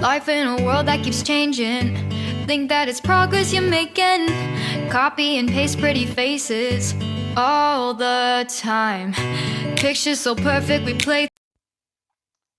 Life in a world that keeps changing. Think that it's progress you're making. Copy and paste pretty faces all the time. Pictures so perfect we play.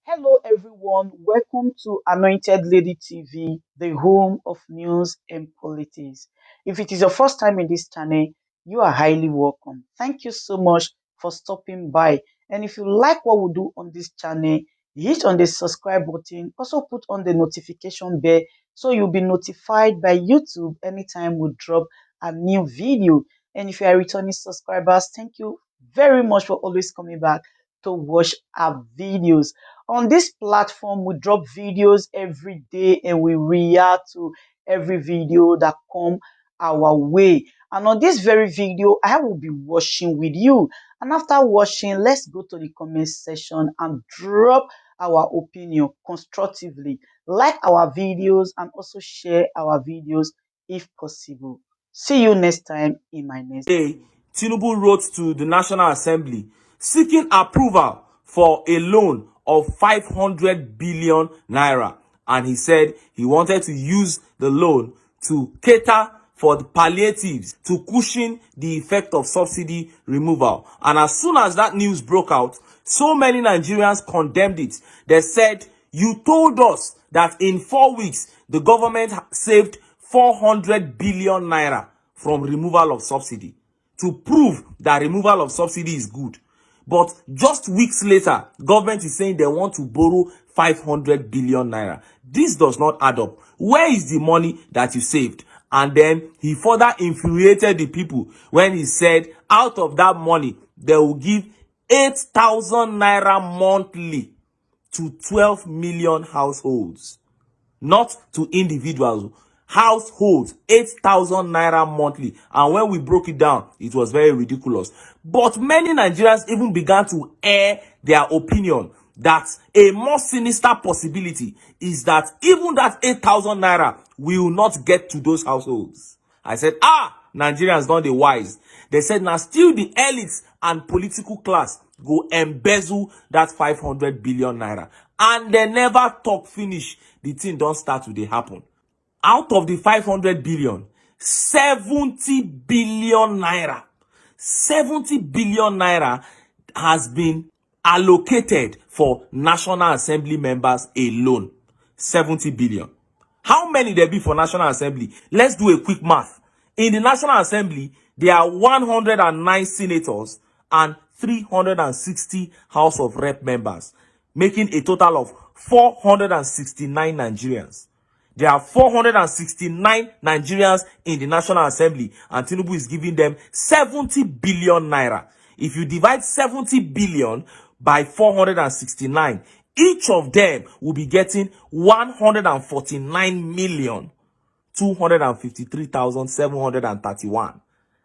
Hello, everyone. Welcome to Anointed Lady TV, the home of news and politics. If it is your first time in this channel, you are highly welcome. Thank you so much for stopping by. And if you like what we do on this channel, hit on the subscribe button. Also put on the notification bell so you'll be notified by YouTube anytime we drop a new video. And if you are returning subscribers, thank you very much for always coming back to watch our videos. On this platform, we drop videos every day and we react to every video that come our way. And on this very video, I will be watching with you. And after watching, let's go to the comment section and drop our opinion constructively. Like our videos and also share our videos if possible. See you next time in my next Today, video. Tinubu wrote to the National Assembly seeking approval for a loan of 500 billion naira. And he said he wanted to use the loan to cater for the palliatives to cushion the effect of subsidy removal. And as soon as that news broke out, so many Nigerians condemned it. They said, you told us that in 4 weeks, the government saved 400 billion naira from removal of subsidy to prove that removal of subsidy is good. But just weeks later, government is saying they want to borrow 500 billion naira. This does not add up. Where is the money that you saved? And then he further infuriated the people when he said out of that money, they will give 8,000 naira monthly to 12 million households. Not to individuals. Households, 8,000 naira monthly. And when we broke it down, it was very ridiculous. But many Nigerians even began to air their opinion that a more sinister possibility is that even that 8,000 naira will not get to those households. I said, Nigerians not the wise. They said, now still the elites and political class go embezzle that 500 billion naira. And they never talk finish. The thing don't start to dey happen. Out of the 500 billion, 70 billion naira, 70 billion naira has been allocated for National Assembly members alone. 70 billion. How many there be for National Assembly? Let's do a quick math. In the National Assembly, there are 109 senators and 360 House of Rep members, making a total of 469 Nigerians. There are 469 Nigerians in the National Assembly, and Tinubu is giving them 70 billion naira. If you divide 70 billion by 469, each of them will be getting 149 million 253,731.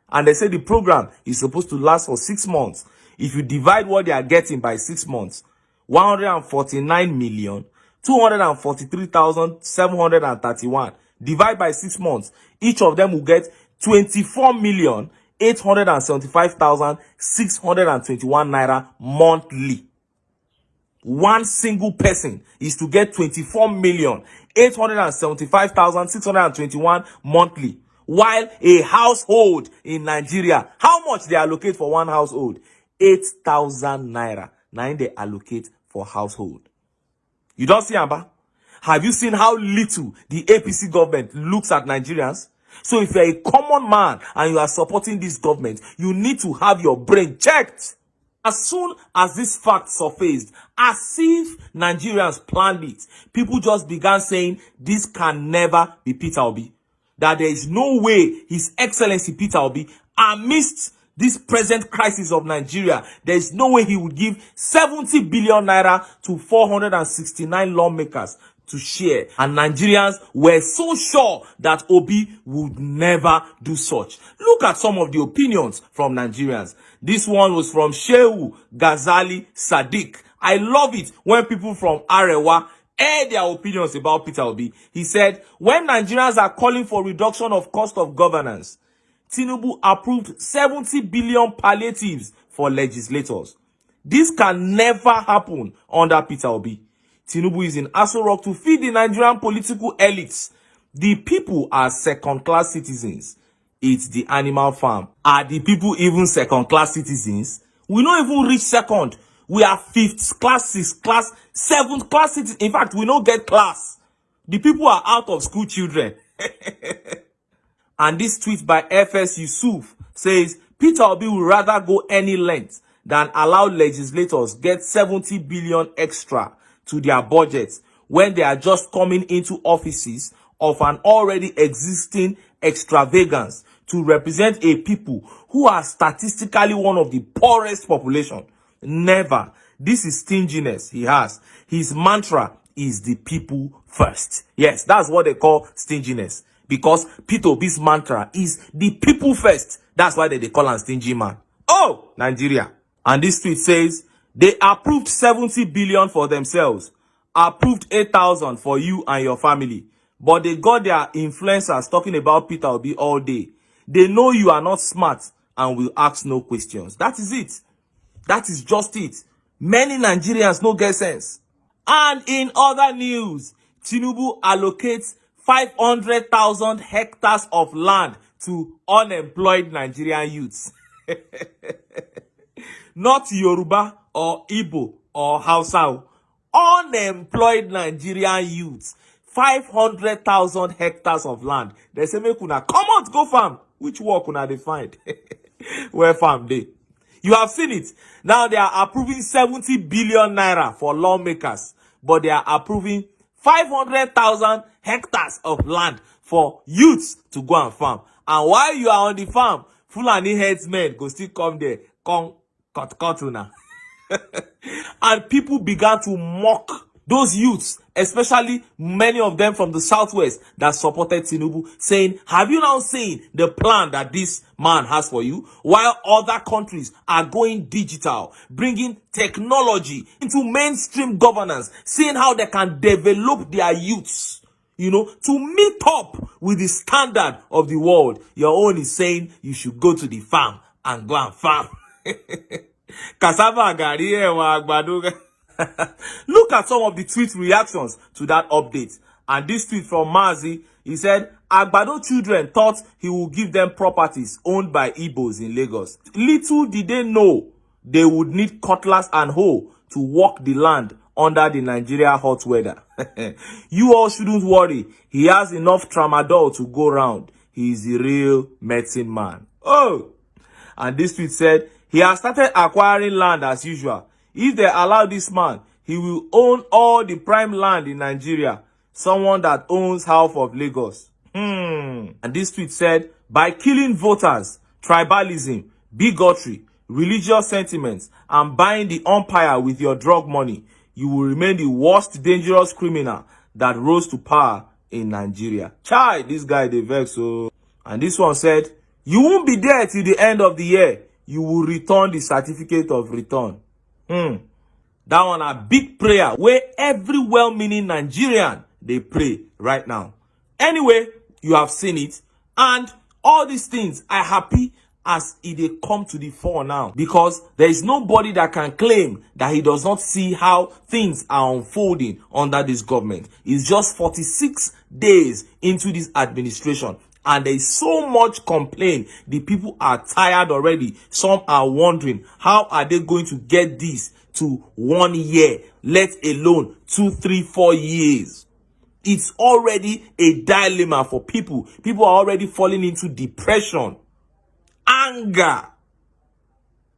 And they say the program is supposed to last for 6 months. If you divide what they are getting by 6 months, 149 million 243,731 divide by 6 months, each of them will get 24,875,621 naira monthly. One single person is to get 24,875,621 monthly. While a household in Nigeria, how much they allocate for one household? 8,000 naira. Now they allocate for household. You don't see, Amba? Have you seen how little the APC government looks at Nigerians? So if you're a common man and you are supporting this government, you need to have your brain checked. As soon as this fact surfaced, as if Nigerians planned it, people just began saying this can never be Peter Obi. That there is no way His Excellency Peter Obi, amidst this present crisis of Nigeria, there is no way he would give 70 billion naira to 469 lawmakers to share. And Nigerians were so sure that Obi would never do such. Look at some of the opinions from Nigerians. This one was from Shehu Ghazali Sadiq. I love it when people from Arewa air their opinions about Peter Obi. He said, when Nigerians are calling for reduction of cost of governance, Tinubu approved 70 billion palliatives for legislators. This can never happen under Peter Obi. Tinubu is in Aso Rock to feed the Nigerian political elites. The people are second-class citizens. It's the animal farm. Are the people even second-class citizens? We don't even reach second. We are fifth class, sixth class, seventh class citizens. In fact, we don't get class. The people are out of school children. And this tweet by Sèŕìøůs says, Peter Obi will rather go any length than allow legislators get 70 billion extra to their budgets when they are just coming into offices of an already existing extravagance to represent a people who are statistically one of the poorest population. Never. This is stinginess he has. His mantra is the people first. Yes, that's what they call stinginess. Because Peter Obi's mantra is the people first. That's why they call him stingy man. Oh, Nigeria. And this tweet says, they approved 70 billion for themselves. Approved 8,000 for you and your family. But they got their influencers talking about Peter Obi all day. They know you are not smart and will ask no questions. That is it. That is just it. Many Nigerians no get sense. And in other news, Tinubu allocates 500,000 hectares of land to unemployed Nigerian youths. Not Yoruba or Igbo or Hausa. Unemployed Nigerian youths. 500,000 hectares of land. They say, make una come out, go farm. Which work una they find? Where farm they? You have seen it. Now they are approving 70 billion naira for lawmakers. But they are approving 500,000 hectares of land for youths to go and farm. And while you are on the farm, Fulani headsmen go still come there. Come, cut una. And people began to mock those youths, especially many of them from the southwest that supported Tinubu, saying, have you now seen the plan that this man has for you? While other countries are going digital, bringing technology into mainstream governance, seeing how they can develop their youths, you know, to meet up with the standard of the world. Your own is saying you should go to the farm and go and farm. Cassava gari ewa agbado. Look at some of the tweet reactions to that update. And this tweet from Mazi, he said, Agbado children thought he would give them properties owned by Igbos in Lagos. Little did they know they would need cutlass and hoe to walk the land under the Nigeria hot weather. You all shouldn't worry. He has enough tramadol to go round. He is a real medicine man. Oh! And this tweet said, he has started acquiring land as usual. If they allow this man, he will own all the prime land in Nigeria. Someone that owns half of Lagos. And this tweet said, by killing voters, tribalism, bigotry, religious sentiments, and buying the umpire with your drug money, you will remain the worst dangerous criminal that rose to power in Nigeria. Chai, this guy, they vex. So. And this one said, you won't be there till the end of the year. You will return the certificate of return. That one a big prayer where every well-meaning Nigerian, they pray right now. Anyway, you have seen it. And all these things are happy as they come to the fore now. Because there is nobody that can claim that he does not see how things are unfolding under this government. It's just 46 days into this administration. And there is so much complaint. The people are tired already. Some are wondering, how are they going to get this to 1 year, let alone 2, 3, 4 years? It's already a dilemma for people. People are already falling into depression, anger.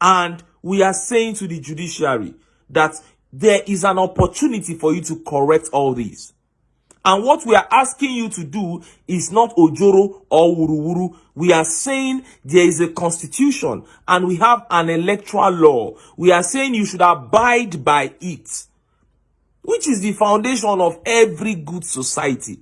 And we are saying to the judiciary that there is an opportunity for you to correct all this. And what we are asking you to do is not ojoro or wuruwuru. We are saying there is a constitution and we have an electoral law. We are saying you should abide by it, which is the foundation of every good society.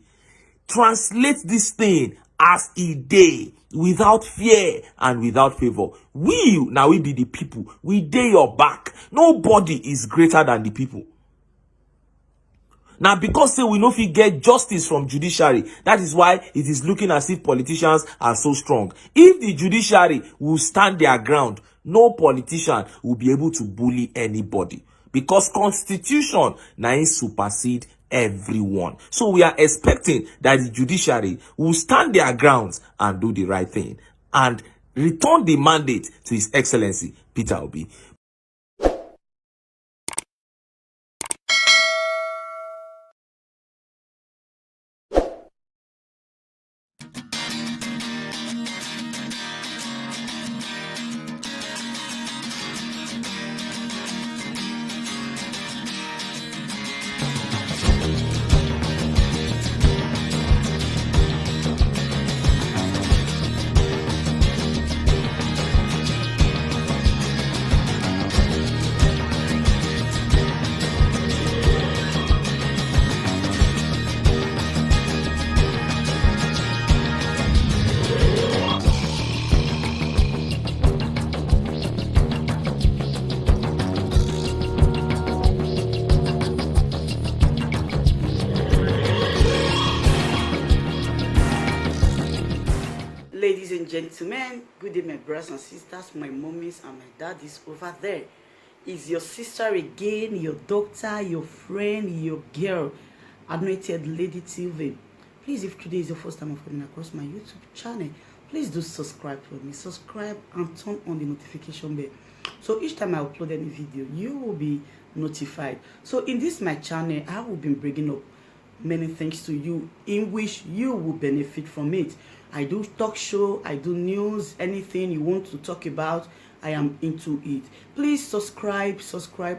Translate this thing as a day, without fear and without favor. We be the people. We dey your back. Nobody is greater than the people. Now, because say we no fit get justice from judiciary, that is why it is looking as if politicians are so strong. If the judiciary will stand their ground, no politician will be able to bully anybody. because constitution na supersede everyone. So we are expecting that the judiciary will stand their grounds and do the right thing and return the mandate to His Excellency Peter Obi. Ladies and gentlemen, good day, my brothers and sisters, my mummies and my daddies over there. Is your sister again, your doctor, your friend, your girl, Anointed Lady TV. Please, if today is your first time of coming across my YouTube channel, please do subscribe for me. Subscribe and turn on the notification bell. So each time I upload any video, you will be notified. So in this my channel, I will be bringing up many things to you in which you will benefit from it. I do talk show, I do news, anything you want to talk about, I am into it. Please subscribe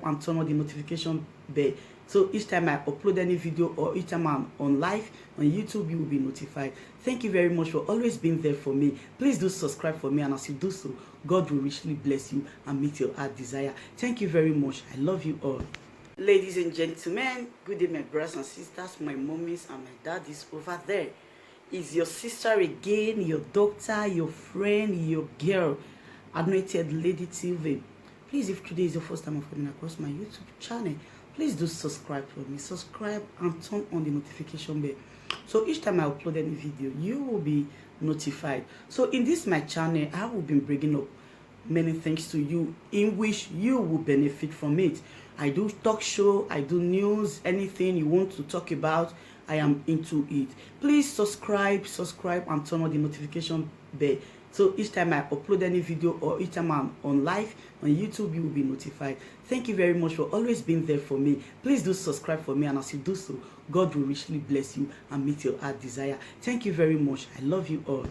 and turn on the notification bell. So each time I upload any video or each time I'm on live on YouTube, you will be notified. Thank you very much for always being there for me. Please do subscribe for me, and as you do so, God will richly bless you and meet your heart desire. Thank you very much. I love you all. Ladies and gentlemen, good day, my brothers and sisters, my mummies and my daddies over there. Is your sister again, your doctor, your friend, your girl, Anointed Lady TV. Please, if today is your first time of coming across my YouTube channel, please do subscribe for me. Subscribe and turn on the notification bell. So each time I upload any video, you will be notified. So in this my channel, I will be bringing up many things to you in which you will benefit from it. I do talk show, I do news, anything you want to talk about, I am into it. Please subscribe and turn on the notification bell. So each time I upload any video or each time I'm on live on YouTube, you will be notified. Thank you very much for always being there for me. Please do subscribe for me, and as you do so, God will richly bless you and meet your heart desire. Thank you very much. I love you all.